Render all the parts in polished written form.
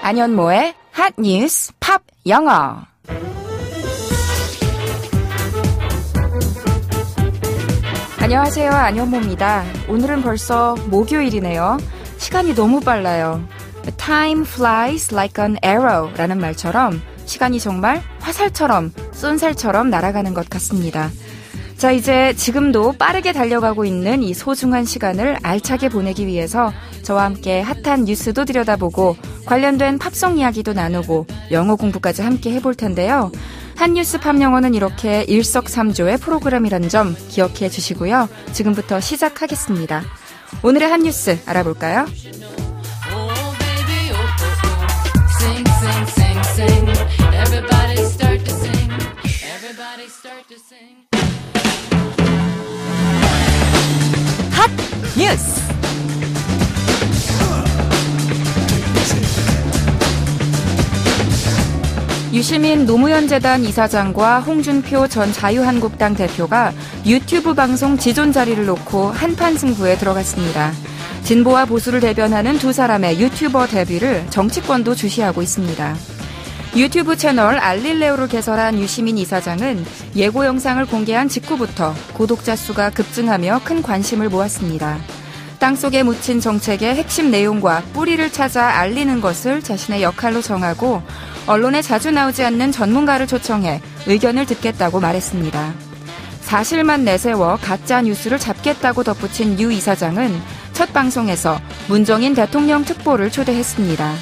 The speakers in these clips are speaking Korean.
안현모의 핫뉴스 팝 영어. 안녕하세요. 안현모입니다. 오늘은 벌써 목요일이네요. 시간이 너무 빨라요. Time flies like an arrow 라는 말처럼 시간이 정말 화살처럼 쏜살처럼 날아가는 것 같습니다. 자, 이제 지금도 빠르게 달려가고 있는 이 소중한 시간을 알차게 보내기 위해서 저와 함께 핫한 뉴스도 들여다보고 관련된 팝송 이야기도 나누고 영어 공부까지 함께 해볼 텐데요. 핫뉴스 팝 영어는 이렇게 일석삼조의 프로그램이란 점 기억해 주시고요. 지금부터 시작하겠습니다. 오늘의 핫뉴스 알아볼까요? 핫 뉴스. 유시민 노무현재단 이사장과 홍준표 전 자유한국당 대표가 유튜브 방송 지존 자리를 놓고 한판 승부에 들어갔습니다. 진보와 보수를 대변하는 두 사람의 유튜버 데뷔를 정치권도 주시하고 있습니다. 유튜브 채널 알릴레오를 개설한 유시민 이사장은 예고 영상을 공개한 직후부터 구독자 수가 급증하며 큰 관심을 모았습니다. 땅속에 묻힌 정책의 핵심 내용과 뿌리를 찾아 알리는 것을 자신의 역할로 정하고 언론에 자주 나오지 않는 전문가를 초청해 의견을 듣겠다고 말했습니다. 사실만 내세워 가짜 뉴스를 잡겠다고 덧붙인 유 이사장은 첫 방송에서 문정인 대통령 특보를 초대했습니다.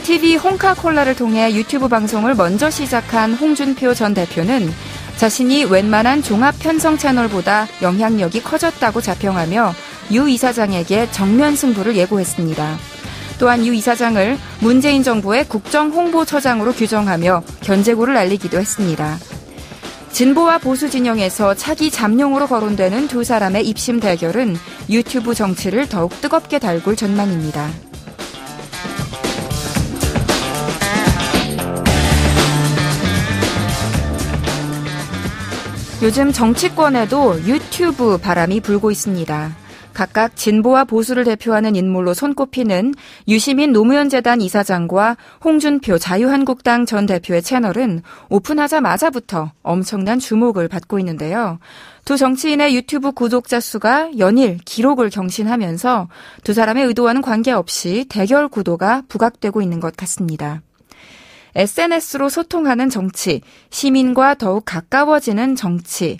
TV 홍카콜라를 통해 유튜브 방송을 먼저 시작한 홍준표 전 대표는 자신이 웬만한 종합 편성 채널보다 영향력이 커졌다고 자평하며 유 이사장에게 정면 승부를 예고했습니다. 또한 유 이사장을 문재인 정부의 국정홍보처장으로 규정하며 견제구를 날리기도 했습니다. 진보와 보수 진영에서 차기 잠룡으로 거론되는 두 사람의 입심 대결은 유튜브 정치를 더욱 뜨겁게 달굴 전망입니다. 요즘 정치권에도 유튜브 바람이 불고 있습니다. 각각 진보와 보수를 대표하는 인물로 손꼽히는 유시민 노무현재단 이사장과 홍준표 자유한국당 전 대표의 채널은 오픈하자마자부터 엄청난 주목을 받고 있는데요. 두 정치인의 유튜브 구독자 수가 연일 기록을 경신하면서 두 사람의 의도와는 관계없이 대결 구도가 부각되고 있는 것 같습니다. SNS로 소통하는 정치, 시민과 더욱 가까워지는 정치.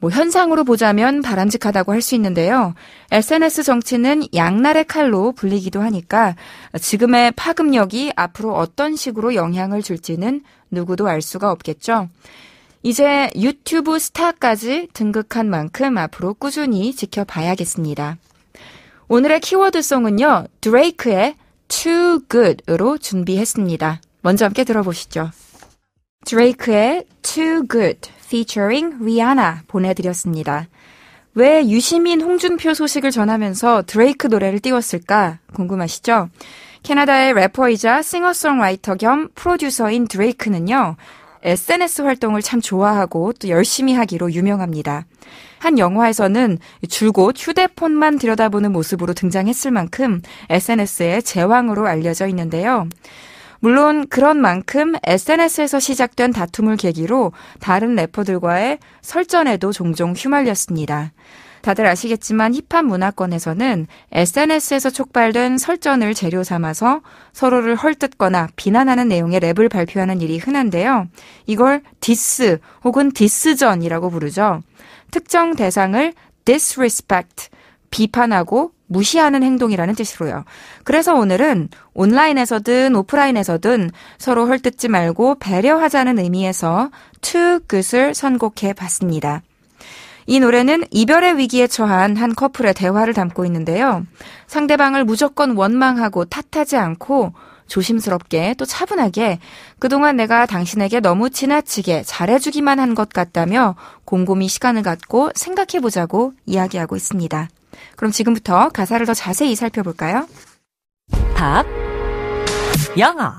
현상으로 보자면 바람직하다고 할 수 있는데요. SNS 정치는 양날의 칼로 불리기도 하니까 지금의 파급력이 앞으로 어떤 식으로 영향을 줄지는 누구도 알 수가 없겠죠. 이제 유튜브 스타까지 등극한 만큼 앞으로 꾸준히 지켜봐야겠습니다. 오늘의 키워드송은요. 드레이크의 Too Good으로 준비했습니다. 먼저 함께 들어보시죠. 드레이크의 Too Good featuring Rihanna 보내드렸습니다. 왜 유시민, 홍준표 소식을 전하면서 드레이크 노래를 띄웠을까 궁금하시죠? 캐나다의 래퍼이자 싱어송라이터 겸 프로듀서인 드레이크는요. SNS 활동을 참 좋아하고 또 열심히 하기로 유명합니다. 한 영화에서는 줄곧 휴대폰만 들여다보는 모습으로 등장했을 만큼 SNS의 제왕으로 알려져 있는데요. 물론 그런 만큼 SNS에서 시작된 다툼을 계기로 다른 래퍼들과의 설전에도 종종 휘말렸습니다. 다들 아시겠지만 힙합 문화권에서는 SNS에서 촉발된 설전을 재료 삼아서 서로를 헐뜯거나 비난하는 내용의 랩을 발표하는 일이 흔한데요. 이걸 디스 혹은 디스전이라고 부르죠. 특정 대상을 disrespect, 비판하고 무시하는 행동이라는 뜻으로요. 그래서 오늘은 온라인에서든 오프라인에서든 서로 헐뜯지 말고 배려하자는 의미에서 Too Good을 선곡해 봤습니다. 이 노래는 이별의 위기에 처한 한 커플의 대화를 담고 있는데요. 상대방을 무조건 원망하고 탓하지 않고 조심스럽게 또 차분하게 그동안 내가 당신에게 너무 지나치게 잘해주기만 한 것 같다며 곰곰이 시간을 갖고 생각해보자고 이야기하고 있습니다. 그럼 지금부터 가사를 더 자세히 살펴볼까요? 팝 영어.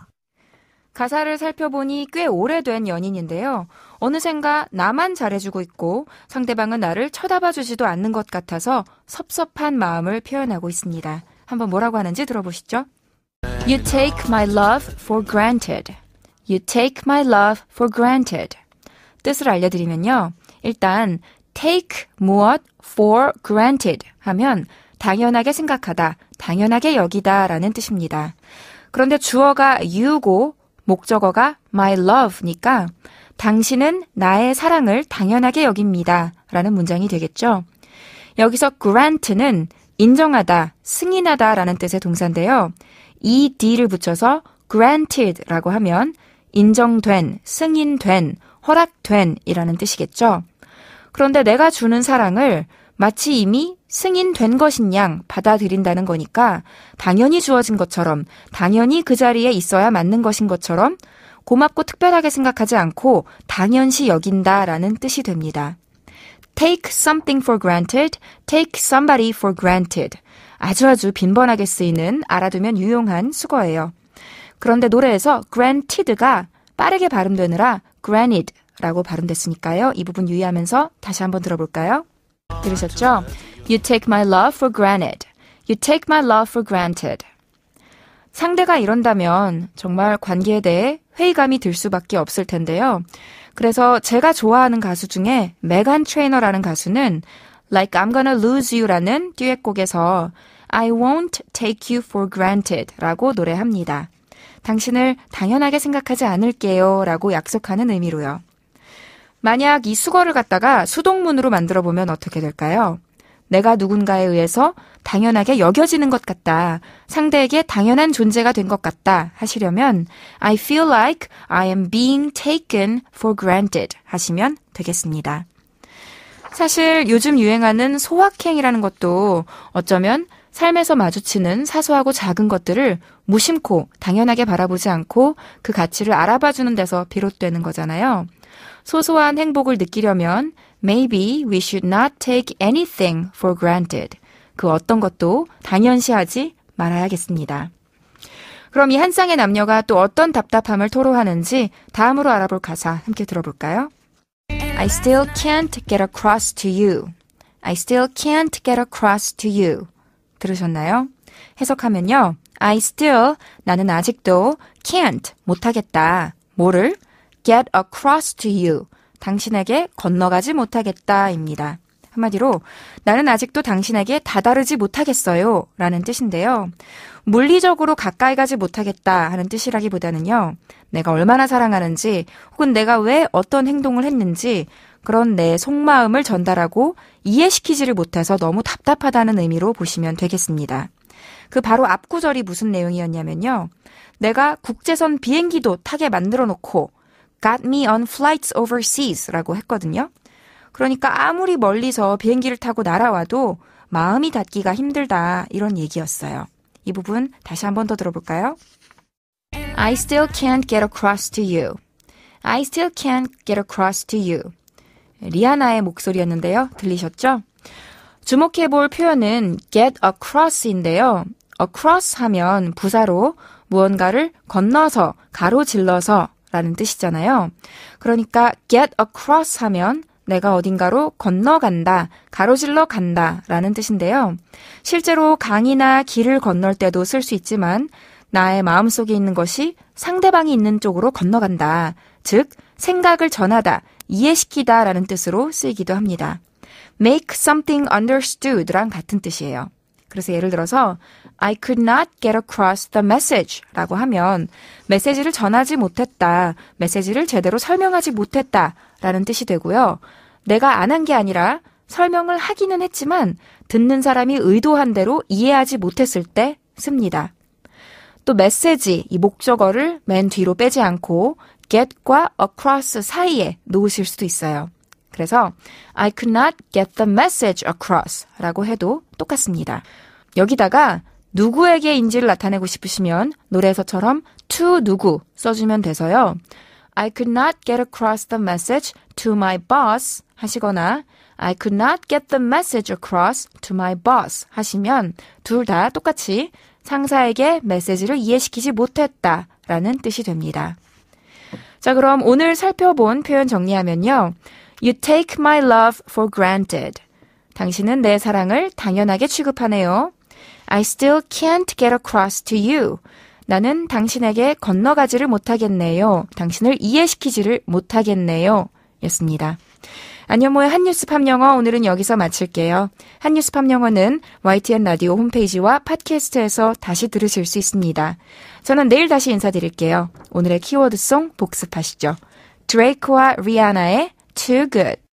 가사를 살펴보니 꽤 오래된 연인인데요. 어느샌가 나만 잘해주고 있고 상대방은 나를 쳐다봐주지도 않는 것 같아서 섭섭한 마음을 표현하고 있습니다. 한번 뭐라고 하는지 들어보시죠. You take my love for granted. You take my love for granted. 뜻을 알려드리면요. 일단 take 무엇 for granted 하면 당연하게 생각하다, 당연하게 여기다 라는 뜻입니다. 그런데 주어가 you고 목적어가 my love니까 당신은 나의 사랑을 당연하게 여깁니다 라는 문장이 되겠죠. 여기서 grant는 인정하다, 승인하다 라는 뜻의 동사인데요. ed를 붙여서 granted라고 하면 인정된, 승인된, 허락된 이라는 뜻이겠죠. 그런데 내가 주는 사랑을 마치 이미 승인된 것인 양 받아들인다는 거니까 당연히 주어진 것처럼, 당연히 그 자리에 있어야 맞는 것인 것처럼 고맙고 특별하게 생각하지 않고 당연시 여긴다라는 뜻이 됩니다. Take something for granted, take somebody for granted. 아주 빈번하게 쓰이는 알아두면 유용한 수거예요. 그런데 노래에서 granted가 빠르게 발음되느라 granted라고 발음됐으니까요. 이 부분 유의하면서 다시 한번 들어볼까요? 들으셨죠? You take my love for granted. You take my love for granted. 상대가 이런다면 정말 관계에 대해 회의감이 들 수밖에 없을 텐데요. 그래서 제가 좋아하는 가수 중에 메간 트레이너라는 가수는 Like I'm Gonna Lose You라는 듀엣곡에서 I won't take you for granted 라고 노래합니다. 당신을 당연하게 생각하지 않을게요 라고 약속하는 의미로요. 만약 이 수거를 갖다가 수동문으로 만들어 보면 어떻게 될까요? 내가 누군가에 의해서 당연하게 여겨지는 것 같다. 상대에게 당연한 존재가 된 것 같다 하시려면 I feel like I am being taken for granted 하시면 되겠습니다. 사실 요즘 유행하는 소확행이라는 것도 어쩌면 삶에서 마주치는 사소하고 작은 것들을 무심코 당연하게 바라보지 않고 그 가치를 알아봐주는 데서 비롯되는 거잖아요. 소소한 행복을 느끼려면 Maybe we should not take anything for granted. 그 어떤 것도 당연시하지 말아야겠습니다. 그럼 이 한 쌍의 남녀가 또 어떤 답답함을 토로하는지 다음으로 알아볼 가사 함께 들어볼까요? I still can't get across to you. I still can't get across to you. 들으셨나요? 해석하면요. I still, 나는 아직도 can't, 못하겠다. 뭐를? get across to you. 당신에게 건너가지 못하겠다입니다. 한마디로 나는 아직도 당신에게 다다르지 못하겠어요 라는 뜻인데요. 물리적으로 가까이 가지 못하겠다 하는 뜻이라기보다는요. 내가 얼마나 사랑하는지 혹은 내가 왜 어떤 행동을 했는지 그런 내 속마음을 전달하고 이해시키지를 못해서 너무 답답하다는 의미로 보시면 되겠습니다. 그 바로 앞구절이 무슨 내용이었냐면요. 내가 국제선 비행기도 타게 만들어 놓고 got me on flights overseas 라고 했거든요. 그러니까 아무리 멀리서 비행기를 타고 날아와도 마음이 닿기가 힘들다 이런 얘기였어요. 이 부분 다시 한 번 더 들어볼까요? I still can't get across to you. I still can't get across to you. 리아나의 목소리였는데요. 들리셨죠? 주목해볼 표현은 get across인데요. across 하면 부사로 무언가를 건너서, 가로질러서 라는 뜻이잖아요. 그러니까 get across 하면 내가 어딘가로 건너간다, 가로질러 간다 라는 뜻인데요. 실제로 강이나 길을 건널 때도 쓸 수 있지만 나의 마음속에 있는 것이 상대방이 있는 쪽으로 건너간다. 즉, 생각을 전하다, 이해시키다 라는 뜻으로 쓰이기도 합니다. make something understood 랑 같은 뜻이에요. 그래서 예를 들어서 I could not get across the message 라고 하면 메시지를 전하지 못했다, 메시지를 제대로 설명하지 못했다 라는 뜻이 되고요. 내가 안 한 게 아니라 설명을 하기는 했지만 듣는 사람이 의도한 대로 이해하지 못했을 때 씁니다. 또 메시지, 이 목적어를 맨 뒤로 빼지 않고 get과 across 사이에 놓으실 수도 있어요. 그래서 I could not get the message across 라고 해도 똑같습니다. 여기다가 누구에게인지를 나타내고 싶으시면 노래에서처럼 to 누구 써주면 돼서요. I could not get across the message to my boss 하시거나 I could not get the message across to my boss 하시면 둘 다 똑같이 상사에게 메시지를 이해시키지 못했다 라는 뜻이 됩니다. 자, 그럼 오늘 살펴본 표현 정리하면요. You take my love for granted. 당신은 내 사랑을 당연하게 취급하네요. I still can't get across to you. 나는 당신에게 건너가지를 못하겠네요. 당신을 이해시키지를 못하겠네요. 였습니다. 안현모의 한뉴스 팝영어 오늘은 여기서 마칠게요. 한뉴스 팝영어는 YTN 라디오 홈페이지와 팟캐스트에서 다시 들으실 수 있습니다. 저는 내일 다시 인사드릴게요. 오늘의 키워드송 복습하시죠. 드레이크와 리아나의 Too Good.